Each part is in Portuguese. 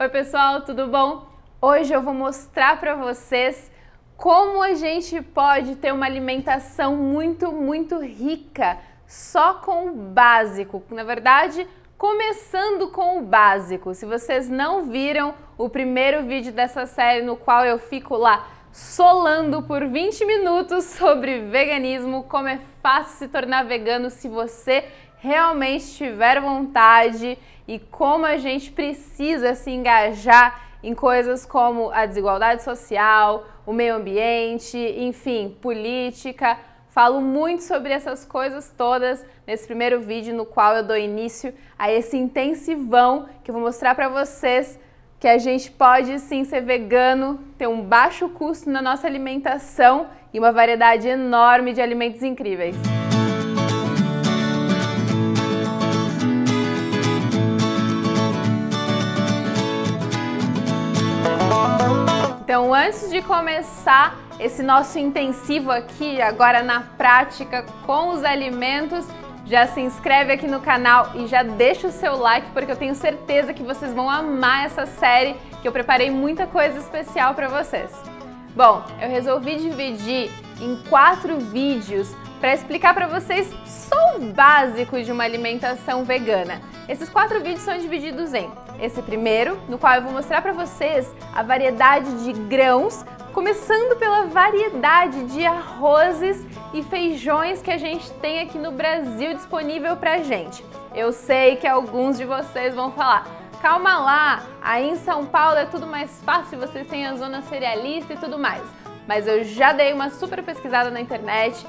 Oi pessoal, tudo bom? Hoje eu vou mostrar para vocês como a gente pode ter uma alimentação muito rica só com o básico. Na verdade, começando com o básico. Se vocês não viram o primeiro vídeo dessa série no qual eu fico lá solando por 20 minutos sobre veganismo, como é fácil se tornar vegano se você realmente tiver vontade e como a gente precisa se engajar em coisas como a desigualdade social, o meio ambiente, enfim, política. Falo muito sobre essas coisas todas nesse primeiro vídeo no qual eu dou início a esse intensivão que eu vou mostrar para vocês que a gente pode sim ser vegano, ter um baixo custo na nossa alimentação e uma variedade enorme de alimentos incríveis. Então, antes de começar esse nosso intensivo aqui, agora na prática com os alimentos, já se inscreve aqui no canal e já deixa o seu like, porque eu tenho certeza que vocês vão amar essa série, que eu preparei muita coisa especial para vocês. Bom, eu resolvi dividir em 4 vídeos para explicar para vocês só o básico de uma alimentação vegana. Esses 4 vídeos são divididos em esse primeiro, no qual eu vou mostrar para vocês a variedade de grãos, começando pela variedade de arrozes e feijões que a gente tem aqui no Brasil disponível pra gente. Eu sei que alguns de vocês vão falar: calma lá, aí em São Paulo é tudo mais fácil, vocês têm a zona cerealista e tudo mais. Mas eu já dei uma super pesquisada na internet,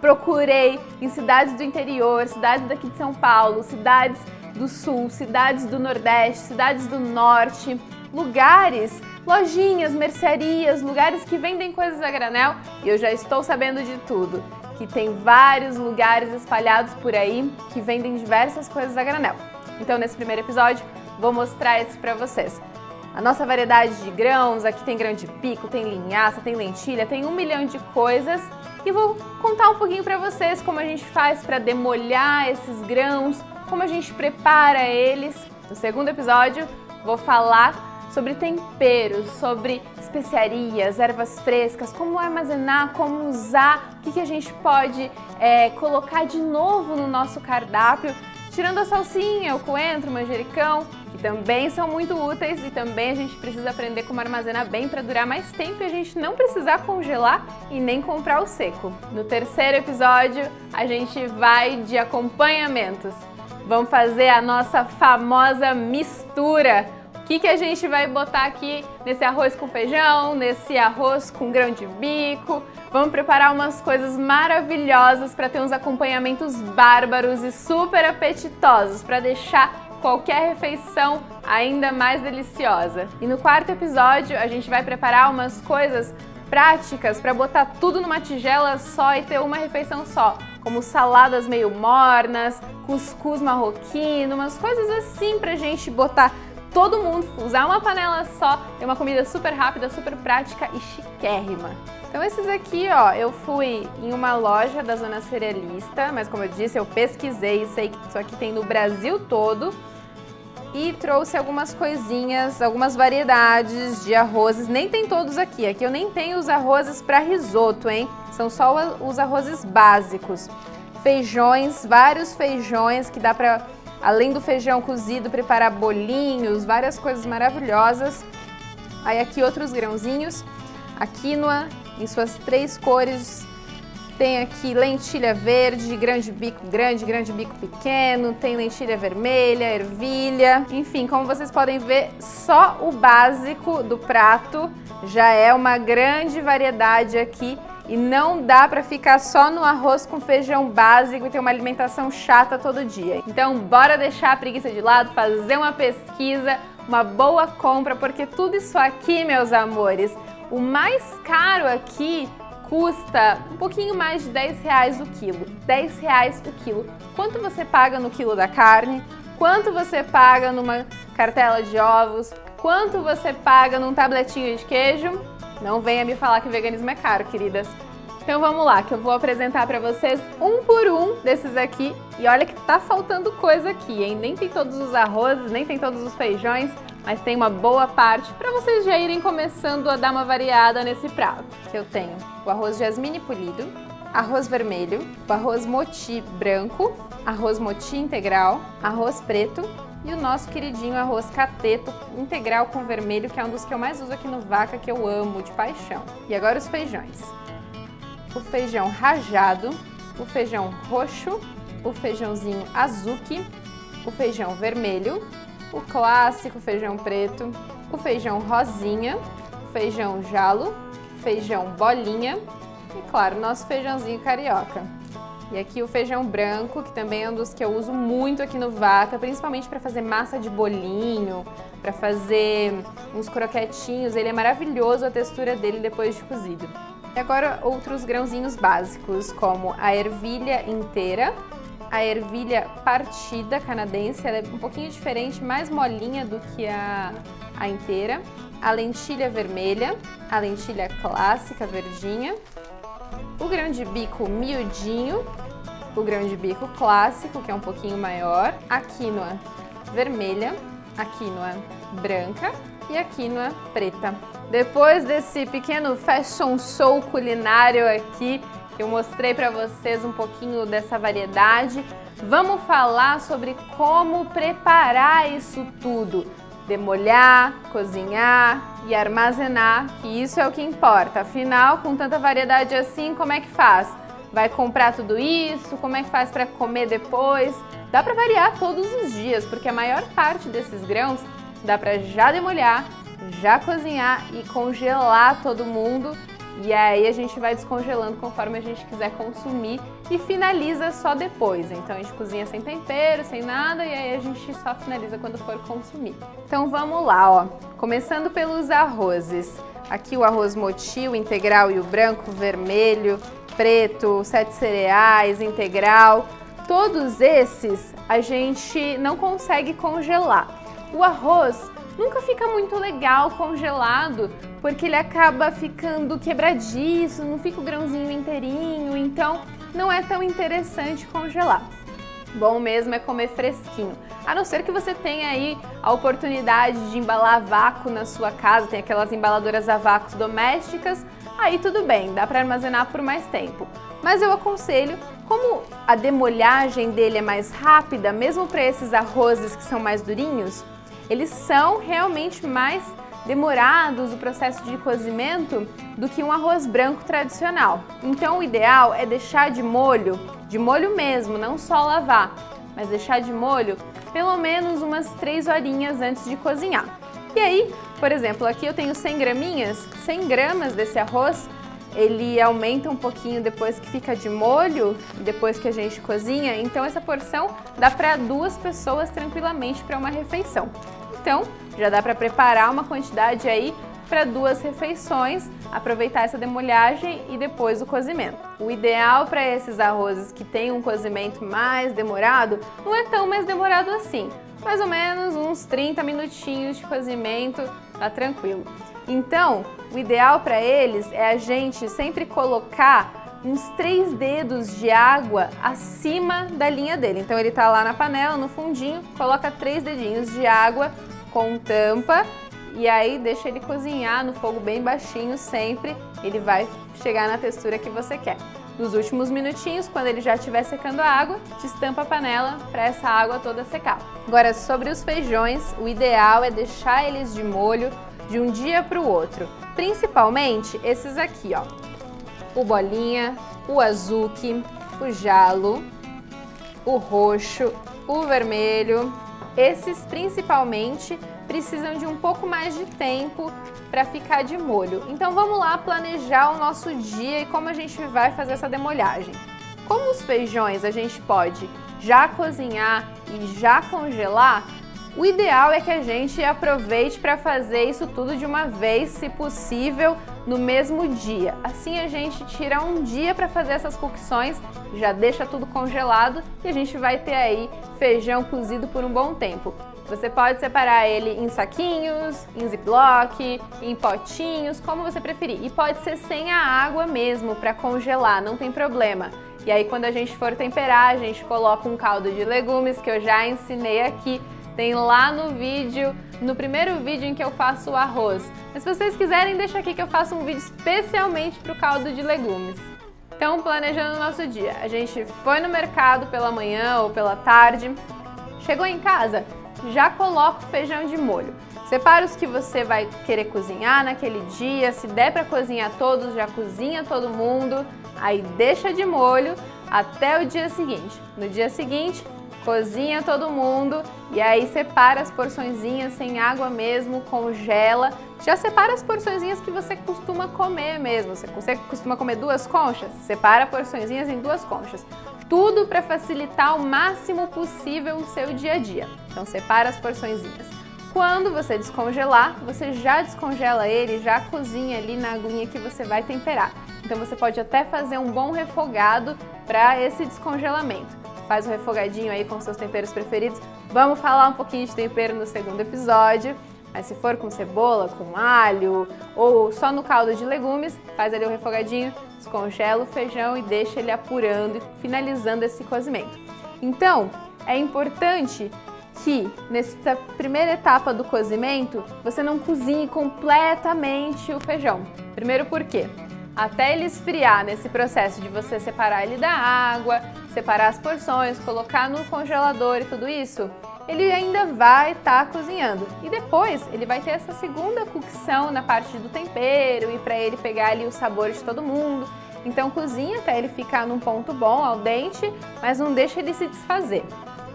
procurei em cidades do interior, cidades daqui de São Paulo, cidades do sul, cidades do nordeste, cidades do norte, lugares, lojinhas, mercearias, lugares que vendem coisas a granel, e eu já estou sabendo de tudo, que tem vários lugares espalhados por aí que vendem diversas coisas a granel. Então nesse primeiro episódio vou mostrar isso para vocês. A nossa variedade de grãos, aqui tem grão de bico, tem linhaça, tem lentilha, tem 1 milhão de coisas, e vou contar um pouquinho para vocês como a gente faz para demolhar esses grãos, como a gente prepara eles. No segundo episódio vou falar sobre temperos, sobre especiarias, ervas frescas, como armazenar, como usar, o que a gente pode colocar de novo no nosso cardápio, tirando a salsinha, o coentro, o manjericão, que também são muito úteis, e também a gente precisa aprender como armazenar bem para durar mais tempo e a gente não precisar congelar e nem comprar o seco. No terceiro episódio a gente vai de acompanhamentos. Vamos fazer a nossa famosa mistura. O que a gente vai botar aqui nesse arroz com feijão, nesse arroz com grão de bico? Vamos preparar umas coisas maravilhosas para ter uns acompanhamentos bárbaros e super apetitosos para deixar qualquer refeição ainda mais deliciosa. E no quarto episódio a gente vai preparar umas coisas práticas para botar tudo numa tigela só e ter uma refeição só, como saladas meio mornas, cuscuz marroquino, umas coisas assim pra gente botar todo mundo, usar uma panela só, ter uma comida super rápida, super prática e chiquérrima. Então esses aqui, ó, eu fui em uma loja da zona cerealista, mas como eu disse, eu pesquisei e sei que isso aqui tem no Brasil todo, e trouxe algumas coisinhas, algumas variedades de arrozes. Nem tem todos aqui, aqui eu nem tenho os arrozes para risoto, hein? São só os arrozes básicos. Feijões, vários feijões que dá para, além do feijão cozido, preparar bolinhos, várias coisas maravilhosas. Aí aqui outros grãozinhos, a quinoa em suas 3 cores. Tem aqui lentilha verde, grão de bico grande, grão de bico pequeno, tem lentilha vermelha, ervilha, enfim, como vocês podem ver, só o básico do prato já é uma grande variedade aqui e não dá para ficar só no arroz com feijão básico e ter uma alimentação chata todo dia. Então bora deixar a preguiça de lado, fazer uma pesquisa, uma boa compra, porque tudo isso aqui, meus amores, o mais caro aqui custa um pouquinho mais de R$10 o quilo. R$10 o quilo. Quanto você paga no quilo da carne? Quanto você paga numa cartela de ovos? Quanto você paga num tabletinho de queijo? Não venha me falar que veganismo é caro, queridas. Então vamos lá, que eu vou apresentar para vocês um por um desses aqui. E olha que tá faltando coisa aqui, hein? Nem tem todos os arrozes, nem tem todos os feijões, mas tem uma boa parte para vocês já irem começando a dar uma variada nesse prato. Que eu tenho o arroz jasmine polido, arroz vermelho, o arroz moti branco, arroz moti integral, arroz preto e o nosso queridinho arroz cateto integral com vermelho, que é um dos que eu mais uso aqui no Vaca, que eu amo de paixão. E agora os feijões. O feijão rajado, o feijão roxo, o feijãozinho azuki, o feijão vermelho, o clássico feijão preto, o feijão rosinha, o feijão jalo, feijão bolinha e, claro, nosso feijãozinho carioca. E aqui o feijão branco, que também é um dos que eu uso muito aqui no Vaca, principalmente para fazer massa de bolinho, para fazer uns croquetinhos. Ele é maravilhoso, a textura dele depois de cozido. E agora outros grãozinhos básicos, como a ervilha inteira, a ervilha partida canadense, ela é um pouquinho diferente, mais molinha do que a inteira, a lentilha vermelha, a lentilha clássica verdinha, o grão de bico miudinho, o grão de bico clássico, que é um pouquinho maior, a quinoa vermelha, a quinoa branca e a quinoa preta. Depois desse pequeno fashion show culinário aqui, que eu mostrei para vocês um pouquinho dessa variedade, vamos falar sobre como preparar isso tudo. Demolhar, cozinhar e armazenar, que isso é o que importa. Afinal, com tanta variedade assim, como é que faz? Vai comprar tudo isso? Como é que faz para comer depois? Dá para variar todos os dias, porque a maior parte desses grãos dá para já demolhar, já cozinhar e congelar todo mundo. E aí a gente vai descongelando conforme a gente quiser consumir e finaliza só depois. Então a gente cozinha sem tempero, sem nada, e aí a gente só finaliza quando for consumir. Então vamos lá, ó. Começando pelos arrozes. Aqui o arroz moti, o integral e o branco, vermelho, preto, 7 cereais, integral. Todos esses a gente não consegue congelar. O arroz nunca fica muito legal congelado, porque ele acaba ficando quebradiço, não fica o grãozinho inteirinho, então não é tão interessante congelar. Bom mesmo é comer fresquinho, a não ser que você tenha aí a oportunidade de embalar a vácuo na sua casa, tem aquelas embaladoras a vácuo domésticas, aí tudo bem, dá para armazenar por mais tempo. Mas eu aconselho, como a demolhagem dele é mais rápida, mesmo para esses arrozes que são mais durinhos, eles são realmente mais demorados o processo de cozimento do que um arroz branco tradicional. Então o ideal é deixar de molho mesmo, não só lavar, mas deixar de molho pelo menos umas 3 horinhas antes de cozinhar. E aí, por exemplo, aqui eu tenho 100 graminhas, 100 gramas desse arroz, ele aumenta um pouquinho depois que fica de molho, depois que a gente cozinha, então essa porção dá para 2 pessoas tranquilamente para uma refeição. Então, já dá para preparar uma quantidade aí para 2 refeições, aproveitar essa demolhagem e depois o cozimento. O ideal para esses arrozes que têm um cozimento mais demorado, não é tão mais demorado assim, mais ou menos uns 30 minutinhos de cozimento, tá tranquilo. Então, o ideal para eles é a gente sempre colocar uns 3 dedos de água acima da linha dele. Então ele tá lá na panela, no fundinho, coloca 3 dedinhos de água com tampa e aí deixa ele cozinhar no fogo bem baixinho sempre, ele vai chegar na textura que você quer. Nos últimos minutinhos, quando ele já estiver secando a água, destampa a panela para essa água toda secar. Agora, sobre os feijões, o ideal é deixar eles de molho de um dia para o outro, principalmente esses aqui, ó. O bolinha, o azuki, o jalo, o roxo, o vermelho. Esses principalmente precisam de um pouco mais de tempo para ficar de molho. Então vamos lá planejar o nosso dia e como a gente vai fazer essa demolhagem. Como os feijões a gente pode já cozinhar e já congelar, o ideal é que a gente aproveite para fazer isso tudo de uma vez, se possível, no mesmo dia. Assim a gente tira um dia para fazer essas cocções, já deixa tudo congelado e a gente vai ter aí feijão cozido por um bom tempo. Você pode separar ele em saquinhos, em ziplock, em potinhos, como você preferir. E pode ser sem a água mesmo para congelar, não tem problema. E aí quando a gente for temperar, a gente coloca um caldo de legumes que eu já ensinei aqui. tem lá no primeiro vídeo em que eu faço o arroz. Mas se vocês quiserem, deixa aqui que eu faço um vídeo especialmente para o caldo de legumes. Então, planejando o nosso dia, a gente foi no mercado pela manhã ou pela tarde, chegou em casa, já coloca o feijão de molho. Separa os que você vai querer cozinhar naquele dia, se der para cozinhar todos, já cozinha todo mundo, aí deixa de molho até o dia seguinte. No dia seguinte, cozinha todo mundo e aí separa as porçõezinhas sem água mesmo, congela. Já separa as porçõezinhas que você costuma comer mesmo. Você costuma comer 2 conchas? Separa porçõezinhas em 2 conchas. Tudo para facilitar o máximo possível o seu dia a dia. Então separa as porçõezinhas. Quando você descongelar, você já descongela ele, já cozinha ali na aguinha que você vai temperar. Então você pode até fazer um bom refogado para esse descongelamento. Faz um refogadinho aí com seus temperos preferidos. Vamos falar um pouquinho de tempero no segundo episódio. Mas se for com cebola, com alho ou só no caldo de legumes, faz ali o refogadinho, descongela o feijão e deixa ele apurando e finalizando esse cozimento. Então, é importante que nessa primeira etapa do cozimento, você não cozinhe completamente o feijão. Primeiro por quê? Até ele esfriar nesse processo de você separar ele da água, separar as porções, colocar no congelador e tudo isso, ele ainda vai estar cozinhando. E depois ele vai ter essa segunda cocção na parte do tempero e para ele pegar ali o sabor de todo mundo. Então cozinha até ele ficar num ponto bom, al dente, mas não deixa ele se desfazer.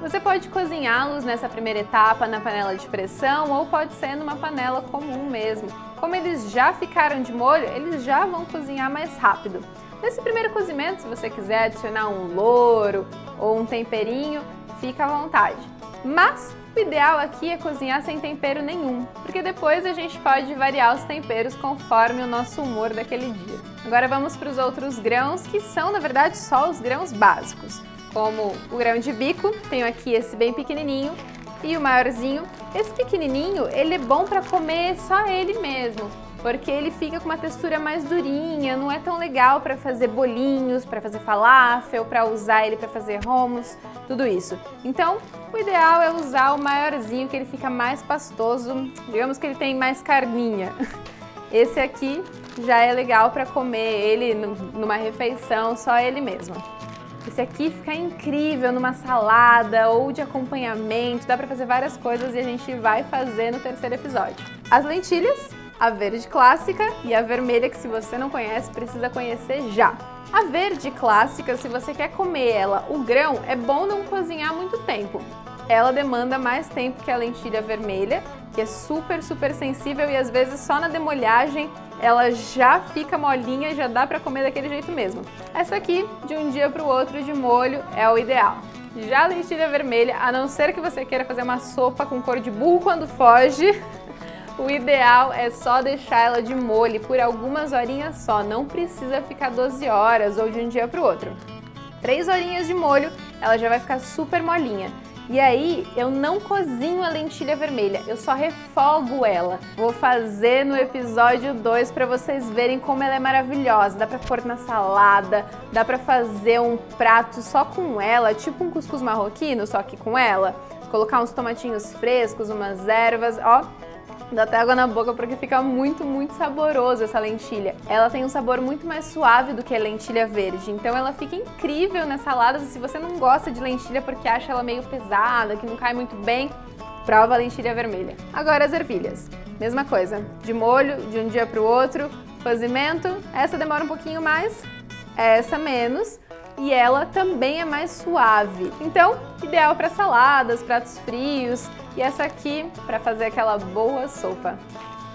Você pode cozinhá-los nessa primeira etapa na panela de pressão ou pode ser numa panela comum mesmo. Como eles já ficaram de molho, eles já vão cozinhar mais rápido. Nesse primeiro cozimento, se você quiser adicionar um louro ou um temperinho, fica à vontade. Mas o ideal aqui é cozinhar sem tempero nenhum, porque depois a gente pode variar os temperos conforme o nosso humor daquele dia. Agora vamos para os outros grãos, que são na verdade só os grãos básicos. Como o grão de bico, tenho aqui esse bem pequenininho e o maiorzinho. Esse pequenininho, ele é bom para comer só ele mesmo, porque ele fica com uma textura mais durinha, não é tão legal para fazer bolinhos, para fazer falafel, para usar ele para fazer hummus, tudo isso. Então, o ideal é usar o maiorzinho, que ele fica mais pastoso, digamos que ele tem mais carninha. Esse aqui já é legal para comer ele numa refeição, só ele mesmo. Esse aqui fica incrível numa salada ou de acompanhamento, dá para fazer várias coisas e a gente vai fazer no terceiro episódio. As lentilhas, a verde clássica e a vermelha, que se você não conhece, precisa conhecer já. A verde clássica, se você quer comer ela, o grão, é bom não cozinhar muito tempo. Ela demanda mais tempo que a lentilha vermelha, que é super sensível e às vezes só na demolhagem ela já fica molinha e já dá para comer daquele jeito mesmo. Essa aqui, de um dia para o outro de molho, é o ideal. Já a lentilha vermelha, a não ser que você queira fazer uma sopa com cor de burro quando foge, o ideal é só deixar ela de molho por algumas horinhas só, não precisa ficar 12 horas ou de um dia para o outro. 3 horinhas de molho, ela já vai ficar super molinha. E aí, eu não cozinho a lentilha vermelha, eu só refogo ela. Vou fazer no episódio 2 para vocês verem como ela é maravilhosa. Dá para pôr na salada, dá para fazer um prato só com ela, tipo um cuscuz marroquino, só que com ela. Colocar uns tomatinhos frescos, umas ervas, ó. Dá até água na boca porque fica muito saboroso essa lentilha. Ela tem um sabor muito mais suave do que a lentilha verde, então ela fica incrível nas saladas. E se você não gosta de lentilha porque acha ela meio pesada, que não cai muito bem, prova a lentilha vermelha. Agora as ervilhas, mesma coisa, de molho, de um dia para o outro, cozimento, essa demora um pouquinho mais, essa menos. E ela também é mais suave. Então, ideal para saladas, pratos frios e essa aqui para fazer aquela boa sopa.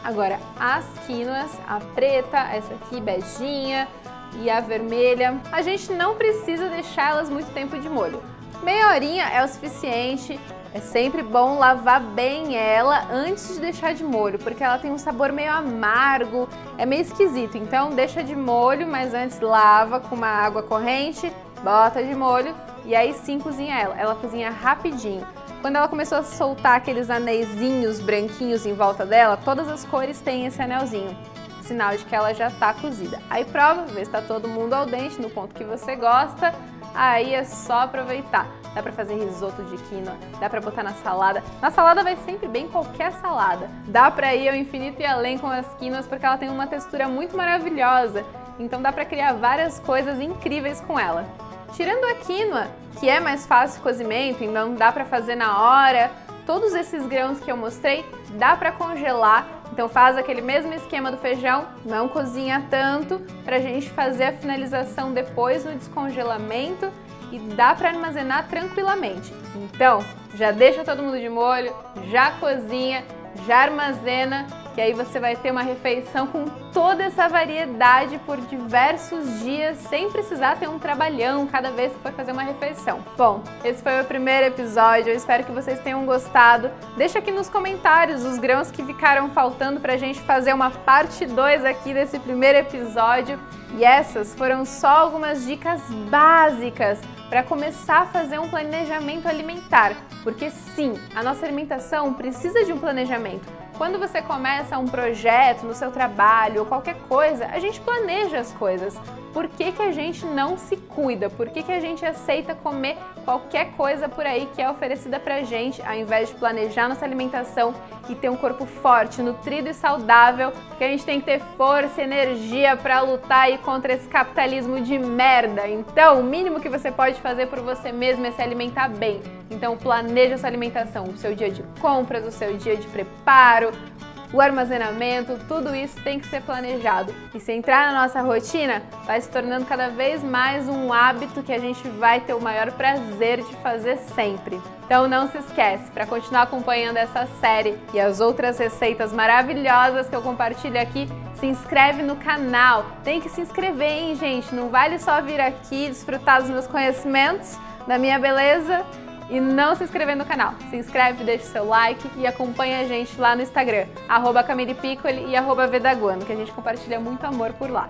Agora, as quinoas, a preta, essa aqui beijinha e a vermelha, a gente não precisa deixar elas muito tempo de molho. Meia horinha é o suficiente. É sempre bom lavar bem ela antes de deixar de molho, porque ela tem um sabor meio amargo, é meio esquisito. Então deixa de molho, mas antes lava com uma água corrente, bota de molho e aí sim cozinha ela. Ela cozinha rapidinho. Quando ela começou a soltar aqueles anéisinhos branquinhos em volta dela, todas as cores têm esse anelzinho, sinal de que ela já está cozida. Aí prova, vê se está todo mundo al dente no ponto que você gosta. Aí é só aproveitar. dá pra fazer risoto de quinoa, dá pra botar na salada. Na salada vai sempre bem qualquer salada. Dá pra ir ao infinito e além com as quinoas porque ela tem uma textura muito maravilhosa, então dá pra criar várias coisas incríveis com ela. Tirando a quinoa, que é mais fácil o cozimento, então dá pra fazer na hora, todos esses grãos que eu mostrei dá pra congelar, então faz aquele mesmo esquema do feijão, não cozinha tanto, pra gente fazer a finalização depois no descongelamento e dá pra armazenar tranquilamente. Então, já deixa todo mundo de molho, já cozinha, já armazena, que aí você vai ter uma refeição com toda essa variedade por diversos dias, sem precisar ter um trabalhão cada vez que for fazer uma refeição. Bom, esse foi o primeiro episódio, eu espero que vocês tenham gostado. Deixa aqui nos comentários os grãos que ficaram faltando pra gente fazer uma parte 2 aqui desse primeiro episódio. E essas foram só algumas dicas básicas para começar a fazer um planejamento alimentar, porque sim, a nossa alimentação precisa de um planejamento. Quando você começa um projeto no seu trabalho ou qualquer coisa, a gente planeja as coisas. Por que que a gente não se cuida? Por que que a gente aceita comer qualquer coisa por aí que é oferecida pra gente, ao invés de planejar nossa alimentação e ter um corpo forte, nutrido e saudável? Porque a gente tem que ter força e energia para lutar aí contra esse capitalismo de merda. Então, o mínimo que você pode fazer por você mesmo é se alimentar bem. Então, planeja sua alimentação, o seu dia de compras, o seu dia de preparo, o armazenamento, tudo isso tem que ser planejado. E se entrar na nossa rotina, vai se tornando cada vez mais um hábito que a gente vai ter o maior prazer de fazer sempre. Então não se esquece, para continuar acompanhando essa série e as outras receitas maravilhosas que eu compartilho aqui, se inscreve no canal. Tem que se inscrever, hein, gente? Não vale só vir aqui desfrutar dos meus conhecimentos, da minha beleza, e não se inscrever no canal. Se inscreve, deixa o seu like e acompanha a gente lá no Instagram, @CamilePiccoli e @Vedaguano, que a gente compartilha muito amor por lá.